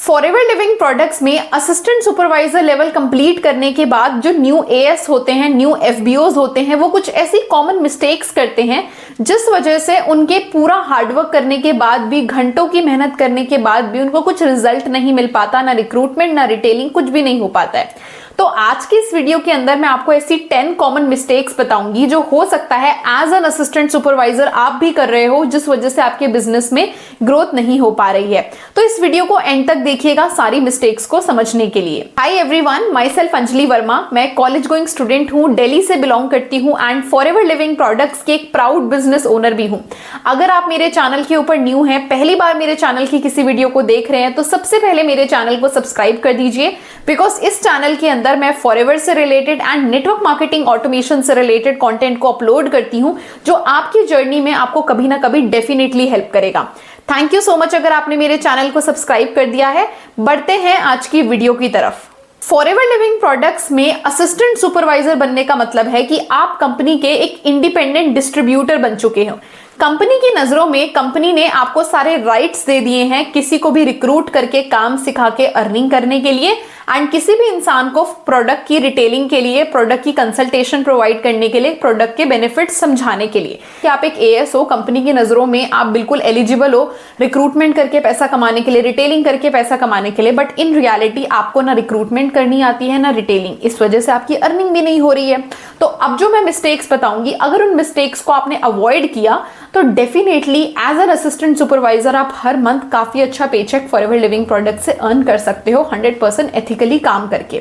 Forever living products में assistant supervisor level complete करने के बाद जो न्यू एएस होते हैं, न्यू एफबीओज होते हैं, वो कुछ ऐसी कॉमन मिस्टेक्स करते हैं जिस वजह से उनके पूरा हार्डवर्क करने के बाद भी, घंटों की मेहनत करने के बाद भी उनको कुछ रिजल्ट नहीं मिल पाता, ना रिक्रूटमेंट ना रिटेलिंग, कुछ भी नहीं हो पाता है। तो आज की इस वीडियो के अंदर मैं आपको ऐसी 10 कॉमन मिस्टेक्स बताऊंगी जो हो सकता है एज एन असिस्टेंट सुपरवाइजर आप भी कर रहे हो, जिस वजह से आपके बिजनेस में ग्रोथ नहीं हो पा रही है। तो इस वीडियो को एंड तक देखिएगा सारी मिस्टेक्स को समझने के लिए। Hi everyone, my self Anjali Verma. मैं कॉलेज गोइंग स्टूडेंट हूँ, दिल्ली से बिलोंग करती हूँ एंड फॉरएवर लिविंग प्रोडक्ट्स के एक प्राउड बिजनेस ओनर भी हूँ। अगर आप मेरे चैनल के ऊपर न्यू हैं, पहली बार मेरे चैनल की किसी वीडियो को देख रहे हैं, तो सबसे पहले मेरे चैनल को सब्सक्राइब कर दीजिए, बिकॉज इस चैनल के अंदर मैं फॉरएवर से related and network marketing automation से रिलेटेड कंटेंट को अपलोड करती हूं, जो आपकी जर्नी में आपको कभी ना कभी डेफिनेटली हेल्प करेगा। थैंक यू सो मच अगर आपने मेरे चैनल को सब्सक्राइब कर दिया है। बढ़ते हैं आज की वीडियो की तरफ। फॉरएवर लिविंग प्रोडक्ट्स में असिस्टेंट सुपरवाइजर बनने का मतलब है कि आप कंपनी के एक इंडिपेंडेंट डिस्ट्रीब्यूटर बन चुके हो। कंपनी की नजरों में कंपनी ने आपको सारे राइट्स दे दिए हैं किसी को भी रिक्रूट करके, काम सिखा के अर्निंग करने के लिए, एंड किसी भी इंसान को प्रोडक्ट की रिटेलिंग के लिए, प्रोडक्ट की कंसल्टेशन प्रोवाइड करने के लिए, प्रोडक्ट के बेनिफिट्स समझाने के लिए। कि आप एक एएस हो, कंपनी की नजरों में आप बिल्कुल एलिजिबल हो रिक्रूटमेंट करके पैसा कमाने के लिए, रिटेलिंग करके पैसा कमाने के लिए, बट इन रियलिटी आपको ना रिक्रूटमेंट करनी आती है ना रिटेलिंग। इस वजह से आपकी अर्निंग भी नहीं हो रही है। तो अब जो मैं मिस्टेक्स बताऊंगी, अगर उन मिस्टेक्स को आपने अवॉइड किया तो definitely as an assistant supervisor आप हर मंथ काफी अच्छा पेचेक फॉरएवर लिविंग प्रोडक्ट से अर्न कर सकते हो 100% एथिकली काम करके।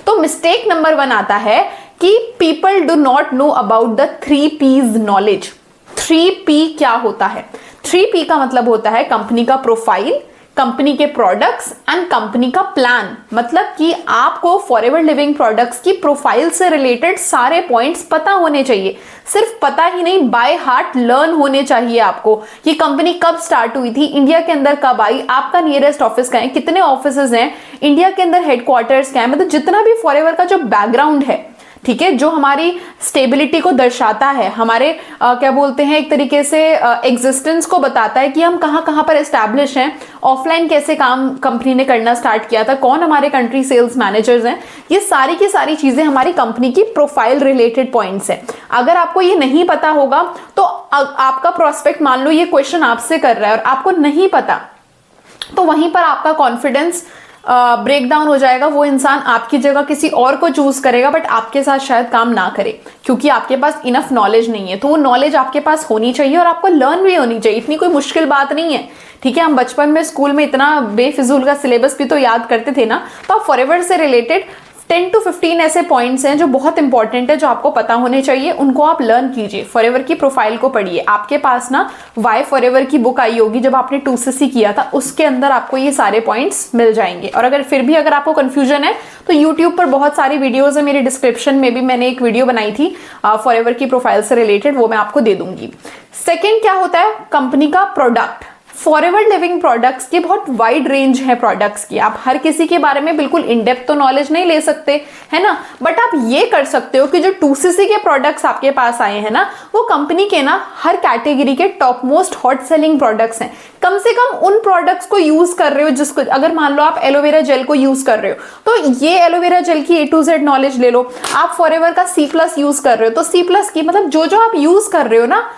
तो मिस्टेक नंबर 1 आता है कि people do not know about the 3P's knowledge. 3P क्या होता है? 3P का मतलब होता है कंपनी का प्रोफाइल, कंपनी के प्रोडक्ट्स एंड कंपनी का प्लान। मतलब कि आपको फॉरएवर लिविंग प्रोडक्ट्स की प्रोफाइल से रिलेटेड सारे पॉइंट्स पता होने चाहिए। सिर्फ पता ही नहीं, बाय हार्ट लर्न होने चाहिए आपको। ये कंपनी कब स्टार्ट हुई थी, इंडिया के अंदर कब आई, आपका नियरेस्ट ऑफिस कहाँ है, कितने ऑफिसेज हैं, इंडिया के अंदर हेडक्वार्टर्स क्या है, मतलब जितना भी फॉरएवर का जो बैकग्राउंड है, ठीक है, जो हमारी स्टेबिलिटी को दर्शाता है, हमारे क्या बोलते हैं, एक तरीके से एग्जिस्टेंस को बताता है कि हम कहाँ कहाँ पर एस्टैब्लिश हैं, ऑफलाइन कैसे काम कंपनी ने करना स्टार्ट किया था, कौन हमारे कंट्री सेल्स मैनेजर्स हैं। ये सारी की सारी चीजें हमारी कंपनी की प्रोफाइल रिलेटेड पॉइंट्स हैं। अगर आपको ये नहीं पता होगा तो आपका प्रोस्पेक्ट मान लो ये क्वेश्चन आपसे कर रहा है और आपको नहीं पता, तो वहीं पर आपका कॉन्फिडेंस ब्रेक डाउन हो जाएगा। वो इंसान आपकी जगह किसी और को चूज करेगा, बट आपके साथ शायद काम ना करे क्योंकि आपके पास इनफ नॉलेज नहीं है। तो वो नॉलेज आपके पास होनी चाहिए और आपको लर्न भी होनी चाहिए। इतनी कोई मुश्किल बात नहीं है, ठीक है। हम बचपन में स्कूल में इतना बेफिजूल का सिलेबस भी तो याद करते थे ना। तो आप फॉरएवर से रिलेटेड 10 to 15 ऐसे पॉइंट्स हैं जो बहुत इंपॉर्टेंट है, जो आपको पता होने चाहिए, उनको आप लर्न कीजिए। फॉरएवर की प्रोफाइल को पढ़िए। आपके पास ना वाई फॉरएवर की बुक आई होगी जब आपने 2CC किया था, उसके अंदर आपको ये सारे पॉइंट्स मिल जाएंगे। और अगर फिर भी अगर आपको कंफ्यूजन है तो यूट्यूब पर बहुत सारी वीडियोज है, मेरे डिस्क्रिप्शन में भी मैंने एक वीडियो बनाई थी फॉरएवर की प्रोफाइल से रिलेटेड, वो मैं आपको दे दूंगी। सेकेंड क्या होता है, कंपनी का प्रोडक्ट। फॉरएवर लिविंग प्रोडक्ट्स की बहुत वाइड रेंज है प्रोडक्ट्स की। आप हर किसी के बारे में बिल्कुल इन डेप्थ तो नॉलेज नहीं ले सकते, है ना, बट आप ये कर सकते हो कि जो 2CC के प्रोडक्ट्स आपके पास आए हैं ना, वो कंपनी के ना हर कैटेगरी के top most hot selling products हैं। कम से कम उन प्रोडक्ट्स को यूज कर रहे हो जिसको, अगर मान लो आप एलोवेरा जेल को यूज कर रहे हो तो ये एलोवेरा जेल की A to Z नॉलेज ले लो। आप फॉरएवर का C+ यूज कर रहे हो तो C+ की, मतलब जो जो आप यूज कर रहे हो ना,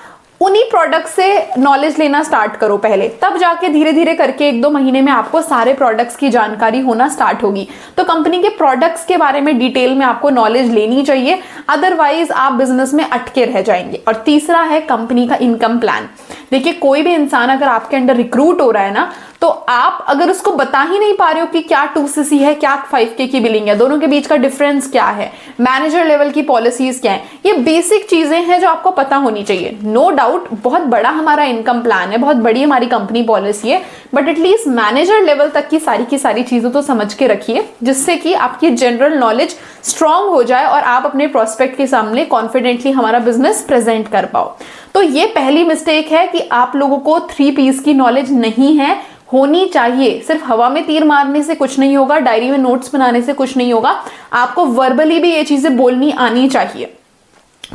उन्हीं प्रोडक्ट से नॉलेज लेना स्टार्ट करो पहले, तब जाके धीरे धीरे करके 1-2 महीने में आपको सारे प्रोडक्ट्स की जानकारी होना स्टार्ट होगी। तो कंपनी के प्रोडक्ट्स के बारे में डिटेल में आपको नॉलेज लेनी चाहिए, अदरवाइज आप बिजनेस में अटके रह जाएंगे। और तीसरा है कंपनी का इनकम प्लान। देखिए, कोई भी इंसान अगर आपके अंडर रिक्रूट हो रहा है ना, तो आप अगर उसको बता ही नहीं पा रहे हो कि क्या 2CC है, क्या 5K की बिलिंग है, दोनों के बीच का डिफरेंस क्या है, मैनेजर लेवल की पॉलिसीज क्या है, ये बेसिक चीजें हैं जो आपको पता होनी चाहिए। नो डाउट बहुत बड़ा हमारा इनकम प्लान है, बहुत बड़ी हमारी कंपनी पॉलिसी है, बट एटलीस्ट मैनेजर लेवल तक की सारी चीजें तो समझ के रखिए, जिससे कि आपकी जनरल नॉलेज स्ट्रांग हो जाए और आप अपने प्रोस्पेक्ट के सामने कॉन्फिडेंटली हमारा बिजनेस प्रेजेंट कर पाओ। तो ये पहली मिस्टेक है कि आप लोगों को 3P's की नॉलेज नहीं है, होनी चाहिए। सिर्फ हवा में तीर मारने से कुछ नहीं होगा, डायरी में नोट्स बनाने से कुछ नहीं होगा, आपको वर्बली भी ये चीजें बोलनी आनी चाहिए।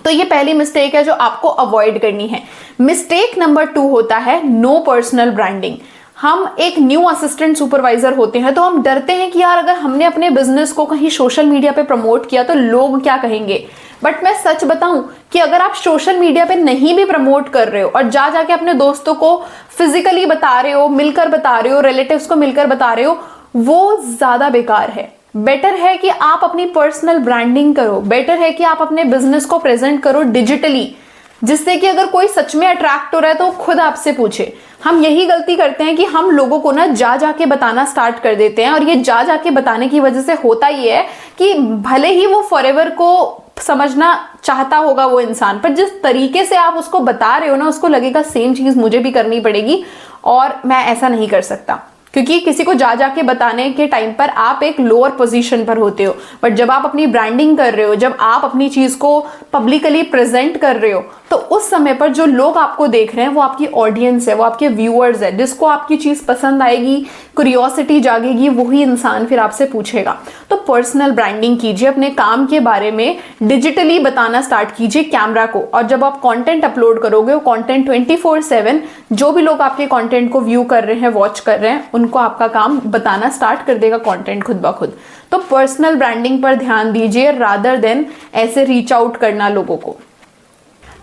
तो ये पहली मिस्टेक है जो आपको अवॉइड करनी है। मिस्टेक नंबर 2 होता है नो पर्सनल ब्रांडिंग। हम एक न्यू असिस्टेंट सुपरवाइजर होते हैं तो हम डरते हैं कि यार अगर हमने अपने बिजनेस को कहीं सोशल मीडिया पे प्रमोट किया तो लोग क्या कहेंगे। बट मैं सच बताऊं कि अगर आप सोशल मीडिया पे नहीं भी प्रमोट कर रहे हो और जा जाके अपने दोस्तों को फिजिकली बता रहे हो, मिलकर बता रहे हो, रिलेटिव्स को मिलकर बता रहे हो, वो ज्यादा बेकार है। बेटर है कि आप अपनी पर्सनल ब्रांडिंग करो, बेटर है कि आप अपने बिजनेस को प्रेजेंट करो डिजिटली, जिससे कि अगर कोई सच में अट्रैक्ट हो रहा है तो खुद आपसे पूछे। हम यही गलती करते हैं कि हम लोगों को ना जा जाके बताना स्टार्ट कर देते हैं, और ये जा जाके बताने की वजह से होता ये है कि भले ही वो फॉरएवर को समझना चाहता होगा वो इंसान, पर जिस तरीके से आप उसको बता रहे हो ना, उसको लगेगा सेम चीज मुझे भी करनी पड़ेगी और मैं ऐसा नहीं कर सकता। क्योंकि किसी को जा जाके बताने के टाइम पर आप एक लोअर पोजीशन पर होते हो, बट जब आप अपनी ब्रांडिंग कर रहे हो, जब आप अपनी चीज को पब्लिकली प्रेजेंट कर रहे हो, तो उस समय पर जो लोग आपको देख रहे हैं वो आपकी ऑडियंस है, वो आपके व्यूअर्स है, जिसको आपकी चीज पसंद आएगी, क्यूरियोसिटी जागेगी, वही इंसान फिर आपसे पूछेगा। तो पर्सनल ब्रांडिंग कीजिए, अपने काम के बारे में डिजिटली बताना स्टार्ट कीजिए कैमरा को। और जब आप कंटेंट अपलोड करोगे, वो कंटेंट 24/7 जो भी लोग आपके कंटेंट को व्यू कर रहे हैं, वॉच कर रहे हैं, उनको आपका काम बताना स्टार्ट कर देगा कंटेंट खुद ब खुद। तो पर्सनल ब्रांडिंग पर ध्यान दीजिए रादर देन ऐसे रीच आउट करना लोगों को।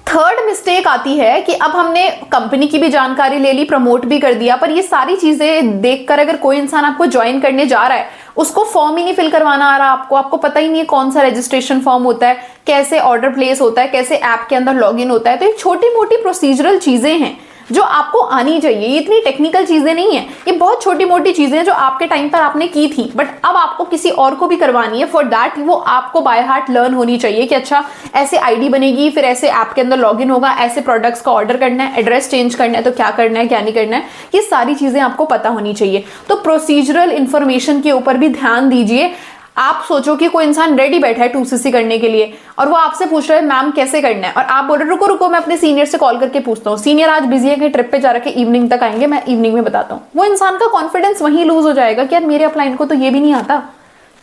थर्ड मिस्टेक आती है कि अब हमने कंपनी की भी जानकारी ले ली, प्रमोट भी कर दिया, पर ये सारी चीजें देखकर अगर कोई इंसान आपको ज्वाइन करने जा रहा है, उसको फॉर्म ही नहीं फिल करवाना आ रहा, आपको पता ही नहीं है कौन सा रजिस्ट्रेशन फॉर्म होता है, कैसे ऑर्डर प्लेस होता है, कैसे ऐप के अंदर लॉगिन होता है। तो ये छोटी मोटी प्रोसीजरल चीजें हैं जो आपको आनी चाहिए, ये इतनी टेक्निकल चीजें नहीं है, ये बहुत छोटी मोटी चीजें हैं जो आपके टाइम पर आपने की थी, बट अब आपको किसी और को भी करवानी है। फॉर दैट वो आपको बाय हार्ट लर्न होनी चाहिए कि अच्छा ऐसे आईडी बनेगी, फिर ऐसे ऐप के अंदर लॉगिन होगा, ऐसे प्रोडक्ट्स का ऑर्डर करना है, एड्रेस चेंज करना है तो क्या करना है, क्या नहीं करना है, ये सारी चीजें आपको पता होनी चाहिए। तो प्रोसीजरल इंफॉर्मेशन के ऊपर भी ध्यान दीजिए। आप सोचो कि कोई इंसान रेडी बैठा है 2cc करने के लिए और वो आपसे पूछ रहा है मैम कैसे करना है, और आप बोल रहे रुको रुको मैं अपने सीनियर से कॉल करके पूछता हूँ, सीनियर आज बिजी है, कहीं ट्रिप पे जा रखे, इवनिंग तक आएंगे, मैं इवनिंग में बताता हूँ। वो इंसान का कॉन्फिडेंस वहीं लूज हो जाएगा कि यार मेरे अपलाइन को तो ये भी नहीं आता।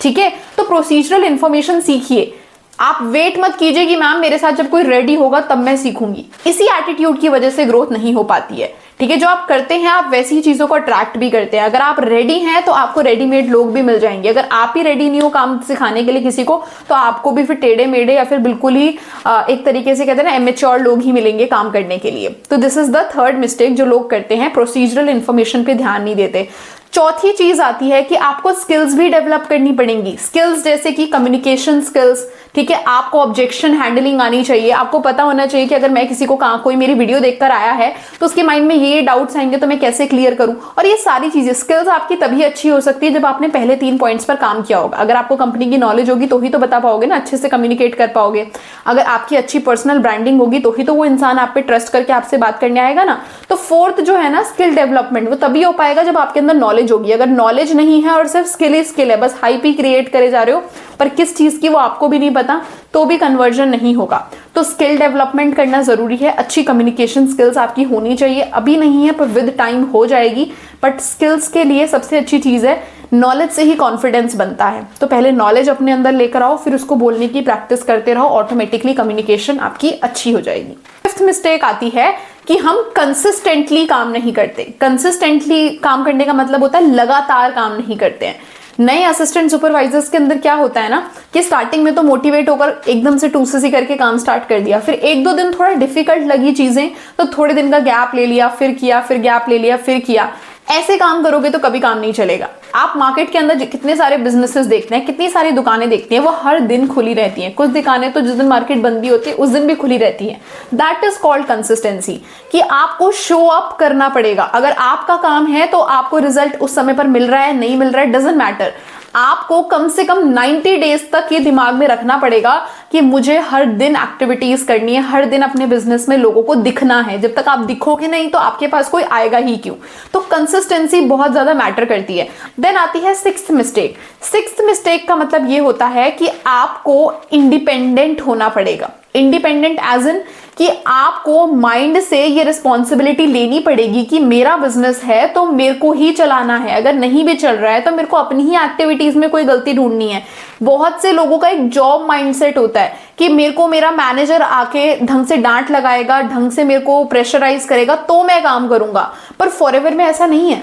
ठीक है, तो प्रोसीजरल इंफॉर्मेशन सीखिए। आप वेट मत कीजिए कि मैम मेरे साथ जब कोई रेडी होगा तब मैं सीखूंगी। इसी एटीट्यूड की वजह से ग्रोथ नहीं हो पाती है। ठीक है, जो आप करते हैं आप वैसी ही चीजों को अट्रैक्ट भी करते हैं। अगर आप रेडी हैं तो आपको रेडीमेड लोग भी मिल जाएंगे। अगर आप ही रेडी नहीं हो काम सिखाने के लिए किसी को, तो आपको भी फिर टेढ़े मेढ़े या फिर बिल्कुल ही एक तरीके से कहते हैं ना इमेच्योर लोग ही मिलेंगे काम करने के लिए। तो this is the third mistake जो लोग करते हैं, प्रोसीजरल इन्फॉर्मेशन पे ध्यान नहीं देते। चौथी चीज आती है कि आपको स्किल्स भी डेवलप करनी पड़ेंगी। स्किल्स जैसे कि कम्युनिकेशन स्किल्स, ठीक है, आपको ऑब्जेक्शन हैंडलिंग आनी चाहिए। आपको पता होना चाहिए कि अगर मैं किसी को कोई मेरी वीडियो देखकर आया है तो उसके माइंड में ये डाउट्स आएंगे तो मैं कैसे क्लियर करूं। और ये सारी चीजें स्किल्स आपकी तभी अच्छी हो सकती है जब आपने पहले 3 पॉइंट्स पर काम किया होगा। अगर आपको कंपनी की नॉलेज होगी तो ही तो बता पाओगे ना, अच्छे से कम्युनिकेट कर पाओगे। अगर आपकी अच्छी पर्सनल ब्रांडिंग होगी तो ही तो वो इंसान आप पे ट्रस्ट करके आपसे बात करने आएगा ना। तो फोर्थ जो है ना स्किल डेवलपमेंट, वो तभी हो पाएगा जब आपके अंदर नॉलेज होगी। अगर नॉलेज नहीं है और सिर्फ स्किल ही स्किल है, बस हाइप ही क्रिएट करे जा रहे हो, पर किस चीज की वो आपको भी नहीं पता, तो भी कन्वर्जन नहीं होगा। तो स्किल डेवलपमेंट करना जरूरी है। अच्छी कम्युनिकेशन स्किल्स आपकी होनी चाहिए। अभी नहीं है पर विद टाइम हो जाएगी। बट स्किल्स के लिए सबसे अच्छी चीज है नॉलेज से ही कॉन्फिडेंस बनता है। तो पहले नॉलेज अपने अंदर लेकर आओ, फिर उसको बोलने की प्रैक्टिस करते रहो, ऑटोमेटिकली कम्युनिकेशन आपकी अच्छी हो जाएगी। फिफ्थ मिस्टेक आती है कि हम कंसिस्टेंटली काम नहीं करते। कंसिस्टेंटली काम करने का मतलब होता है लगातार काम नहीं करते हैं। नए असिस्टेंट सुपरवाइजर्स के अंदर क्या होता है ना कि स्टार्टिंग में तो मोटिवेट होकर एकदम से 2cc करके काम स्टार्ट कर दिया, फिर 1-2 दिन थोड़ा डिफिकल्ट लगी चीजें तो थोड़े दिन का गैप ले लिया, फिर किया, फिर गैप ले लिया, फिर किया। ऐसे काम करोगे तो कभी काम नहीं चलेगा। आप मार्केट के अंदर कितने सारे बिजनेसेस देखते हैं, कितनी सारी दुकानें देखती हैं, वो हर दिन खुली रहती हैं। कुछ दुकानें तो जिस दिन मार्केट बंद भी होती है उस दिन भी खुली रहती हैं। दैट इज कॉल्ड कंसिस्टेंसी, कि आपको शो अप करना पड़ेगा। अगर आपका काम है तो आपको रिजल्ट उस समय पर मिल रहा है नहीं मिल रहा है डजंट मैटर। आपको कम से कम 90 डेज तक ये दिमाग में रखना पड़ेगा कि मुझे हर दिन एक्टिविटीज करनी है, हर दिन अपने बिजनेस में लोगों को दिखना है। जब तक आप दिखोगे नहीं तो आपके पास कोई आएगा ही क्यों। तो कंसिस्टेंसी बहुत ज्यादा मैटर करती है। देन आती है सिक्स्थ मिस्टेक। सिक्स्थ मिस्टेक का मतलब ये होता है कि आपको इंडिपेंडेंट होना पड़ेगा। इंडिपेंडेंट एज इन कि आपको माइंड से ये रिस्पॉन्सिबिलिटी लेनी पड़ेगी कि मेरा बिजनेस है तो मेरे को ही चलाना है। अगर नहीं भी चल रहा है तो मेरे को अपनी ही एक्टिविटीज में कोई गलती ढूंढनी है। बहुत से लोगों का एक जॉब माइंडसेट होता है कि मेरे को मेरा मैनेजर आके ढंग से डांट लगाएगा, ढंग से मेरे को प्रेशराइज करेगा तो मैं काम करूंगा, पर फॉरएवर में ऐसा नहीं है।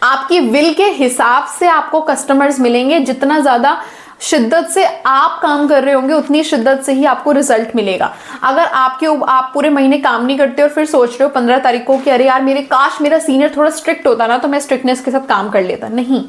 आपकी विल के हिसाब से आपको कस्टमर्स मिलेंगे। जितना ज्यादा शिद्दत से आप काम कर रहे होंगे उतनी शिद्दत से ही आपको रिजल्ट मिलेगा। अगर आप पूरे महीने काम नहीं करते और फिर सोच रहे हो 15 तारीख को कि अरे यार काश मेरा सीनियर थोड़ा स्ट्रिक्ट होता ना तो मैं स्ट्रिक्टनेस के साथ काम कर लेता, नहीं,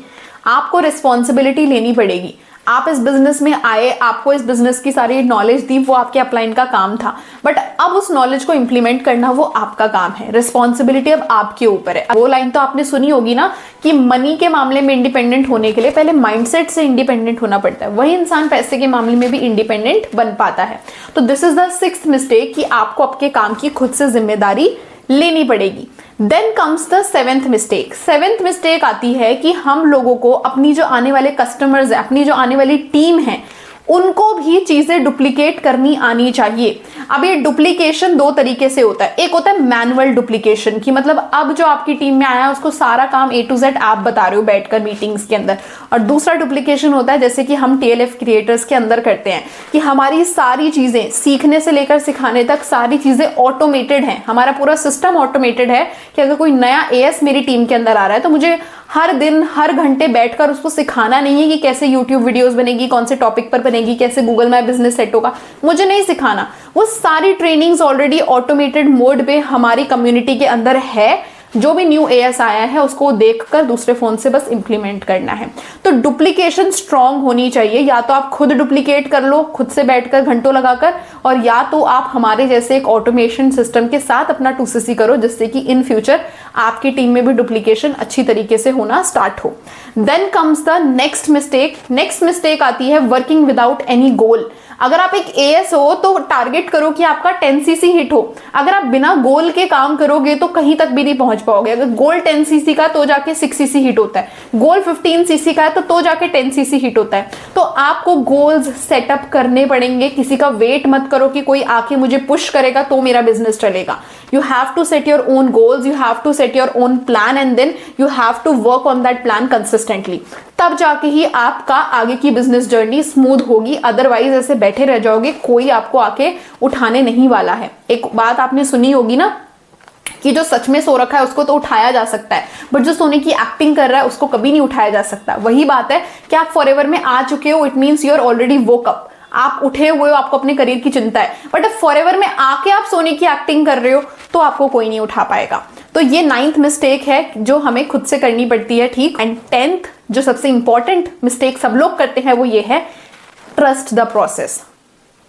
आपको रिस्पॉन्सिबिलिटी लेनी पड़ेगी। आप इस बिजनेस में आए, आपको इस बिजनेस की सारी नॉलेज दी, वो आपके अपलाइन का काम था, बट अब उस नॉलेज को इंप्लीमेंट करना वो आपका काम है। रिस्पॉन्सिबिलिटी अब आपके ऊपर है। वो लाइन तो आपने सुनी होगी ना कि मनी के मामले में इंडिपेंडेंट होने के लिए पहले माइंडसेट से इंडिपेंडेंट होना पड़ता है, वही इंसान पैसे के मामले में भी इंडिपेंडेंट बन पाता है। तो this is the 6th mistake कि आपको आपके काम की खुद से जिम्मेदारी लेनी पड़ेगी। Then comes the 7th mistake. 7th mistake आती है कि हम लोगों को अपनी जो आने वाले कस्टमर्स है, अपनी जो आने वाली टीम है, उनको भी चीजें डुप्लीकेट करनी आनी चाहिए। अब ये डुप्लीकेशन 2 तरीके से होता है। एक होता है मैनुअल डुप्लीकेशन की मतलब अब जो आपकी टीम में आया है उसको सारा काम A to Z आप बता रहे हो बैठकर मीटिंग्स के अंदर। और दूसरा डुप्लीकेशन होता है जैसे कि हम TLF क्रिएटर्स के अंदर करते हैं कि हमारी सारी चीजें सीखने से लेकर सिखाने तक सारी चीजें ऑटोमेटेड हैं, हमारा पूरा सिस्टम ऑटोमेटेड है कि अगर कोई नया AS मेरी टीम के अंदर आ रहा है तो मुझे हर दिन हर घंटे बैठकर उसको सिखाना नहीं है कि कैसे YouTube वीडियोस बनेगी, कौन से टॉपिक पर बनेगी, कैसे गूगल माय बिजनेस सेट होगा, मुझे नहीं सिखाना। वो सारी ट्रेनिंग्स ऑलरेडी ऑटोमेटेड मोड पे हमारी कम्युनिटी के अंदर है। जो भी न्यू AS आया है उसको देखकर दूसरे फोन से बस इंप्लीमेंट करना है। तो डुप्लीकेशन स्ट्रांग होनी चाहिए। या तो आप खुद डुप्लीकेट कर लो खुद से बैठकर घंटों लगाकर, और या तो आप हमारे जैसे एक ऑटोमेशन सिस्टम के साथ अपना 2CC करो जिससे कि इन फ्यूचर आपकी टीम में भी डुप्लीकेशन अच्छी तरीके से होना स्टार्ट हो। Then comes the next mistake. Next mistake आती है वर्किंग विदाउट एनी गोल। अगर आप एक AS हो तो टारगेट करो कि आपका 10cc हिट हो। अगर आप बिना गोल के काम करोगे तो कहीं तक भी नहीं पहुंच पाओगे। अगर गोल 10cc का तो जाके 6cc हिट होता है, गोल 15cc का है तो जाके 10cc हिट होता है। तो आपको गोल्स सेटअप करने पड़ेंगे। किसी का वेट मत करो कि कोई आके मुझे पुश करेगा तो मेरा बिजनेस चलेगा। You have to set your own goals, you have to set your own plan and then you have to work on that plan consistently. तब जाके ही आपका आगे की बिजनेस जर्नी स्मूथ होगी। अदरवाइज ऐसे बैठे रह जाओगे, कोई आपको आके उठाने नहीं वाला है। एक बात आपने सुनी होगी ना कि जो सच में सो रखा है उसको तो उठाया जा सकता है, बट जो सोने की एक्टिंग कर रहा है उसको कभी नहीं उठाया जा सकता। वही बात है कि आप फॉरएवर में आ चुके हो, it means you are already woke up, आप उठे हुए हो, आपको अपने करियर की चिंता है। बट अब फॉरएवर में आके आप सोने की एक्टिंग कर रहे हो तो आपको कोई नहीं उठा पाएगा। तो ये 9th मिस्टेक है जो हमें खुद से करनी पड़ती है, ठीक। एंड 10th जो सबसे इंपॉर्टेंट मिस्टेक सब लोग करते हैं वो ये है ट्रस्ट द प्रोसेस।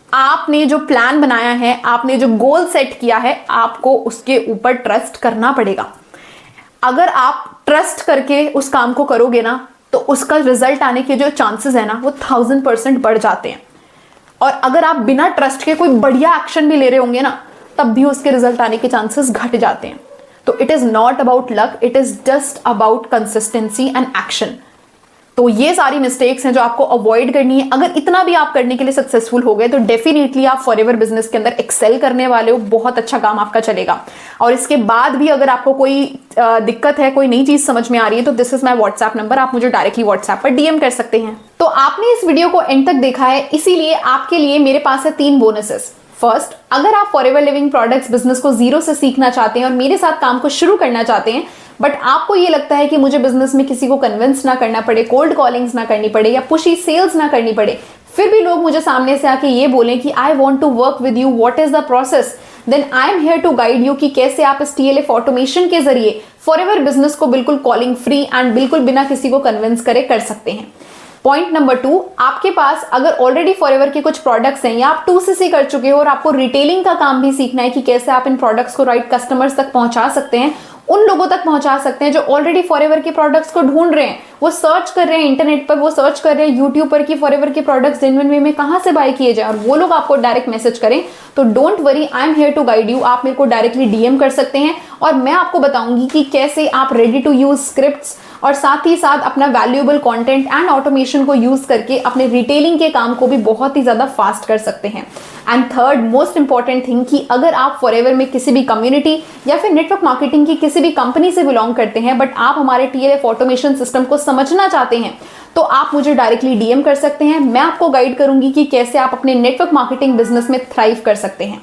आपने जो प्लान बनाया है, आपने जो गोल सेट किया है, आपको उसके ऊपर ट्रस्ट करना पड़ेगा। अगर आप ट्रस्ट करके उस काम को करोगे ना तो उसका रिजल्ट आने के जो चांसेस है ना वो 1000% बढ़ जाते हैं। और अगर आप बिना ट्रस्ट के कोई बढ़िया एक्शन भी ले रहे होंगे ना तब भी उसके रिजल्ट आने के चांसेस घट जाते हैं। तो it is not about luck, it is just about consistency and action. तो ये सारी मिस्टेक्स हैं जो आपको अवॉइड करनी है। अगर इतना भी आप करने के लिए सक्सेसफुल हो गए तो डेफिनेटली आप फॉरएवर बिजनेस के अंदर एक्सेल करने वाले हो, बहुत अच्छा काम आपका चलेगा। और इसके बाद भी अगर आपको कोई दिक्कत है, कोई नई चीज समझ में आ रही है तो this is my WhatsApp number, आप मुझे डायरेक्टली व्हाट्सएप पर DM कर सकते हैं। तो आपने इस वीडियो को एंड तक देखा है, इसीलिए आपके लिए मेरे पास है 3 बोनसेस। फर्स्ट, अगर आप फॉरएवर लिविंग प्रोडक्ट्स बिजनेस को जीरो से सीखना चाहते हैं और मेरे साथ काम को शुरू करना चाहते हैं, बट आपको ये लगता है कि मुझे बिजनेस में किसी को कन्विंस ना करना पड़े, कोल्ड कॉलिंग्स ना करनी पड़े या पुशी सेल्स ना करनी पड़े, फिर भी लोग मुझे सामने से आके ये बोलें कि I want to work with you, what is the process, then I am here to guide you कि कैसे आप इस TLF ऑटोमेशन के जरिए फॉरएवर बिजनेस को बिल्कुल कॉलिंग फ्री एंड बिल्कुल बिना किसी को कन्विंस करे कर सकते हैं। पॉइंट नंबर 2, आपके पास अगर ऑलरेडी फॉरएवर के कुछ प्रोडक्ट्स हैं या आप 2CC कर चुके हो और आपको रिटेलिंग का काम भी सीखना है कि कैसे आप इन प्रोडक्ट्स को राइट कस्टमर्स तक पहुंचा सकते हैं, उन लोगों तक पहुंचा सकते हैं जो ऑलरेडी फॉरएवर के प्रोडक्ट्स को ढूंढ रहे हैं, वो सर्च कर रहे हैं इंटरनेट पर, वो सर्च कर रहे हैं यूट्यूब पर कि फॉरएवर के प्रोडक्ट्स जेन्युइन वे में कहां से बाय किए जाए, और वो लोग आपको डायरेक्ट मैसेज करें तो don't worry, I am here to guide you. आप मेरे को डायरेक्टली DM कर सकते हैं और मैं आपको बताऊंगी कि कैसे आप रेडी टू यूज स्क्रिप्ट्स और साथ ही साथ अपना वैल्यूएबल कंटेंट एंड ऑटोमेशन को यूज करके अपने रिटेलिंग के काम को भी बहुत ही ज्यादा फास्ट कर सकते हैं। And third most important thing कि अगर आप फॉरएवर में किसी भी कम्युनिटी या फिर नेटवर्क मार्केटिंग की किसी भी कंपनी से बिलोंग करते हैं बट आप हमारे TLF ऑटोमेशन सिस्टम को समझना चाहते हैं तो आप मुझे डायरेक्टली DM कर सकते हैं। मैं आपको गाइड करूंगी कि कैसे आप अपने नेटवर्क मार्केटिंग बिजनेस में थ्राइव कर सकते हैं।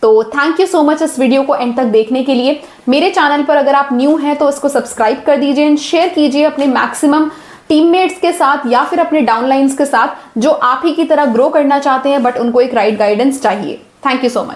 तो थैंक यू सो मच इस वीडियो को एंड तक देखने के लिए। मेरे चैनल पर अगर आप न्यू हैं तो इसको सब्सक्राइब कर दीजिए एंड शेयर कीजिए अपने मैक्सिमम टीममेट्स के साथ या फिर अपने डाउनलाइंस के साथ जो आप ही की तरह ग्रो करना चाहते हैं बट उनको एक राइट गाइडेंस चाहिए। Thank you so much.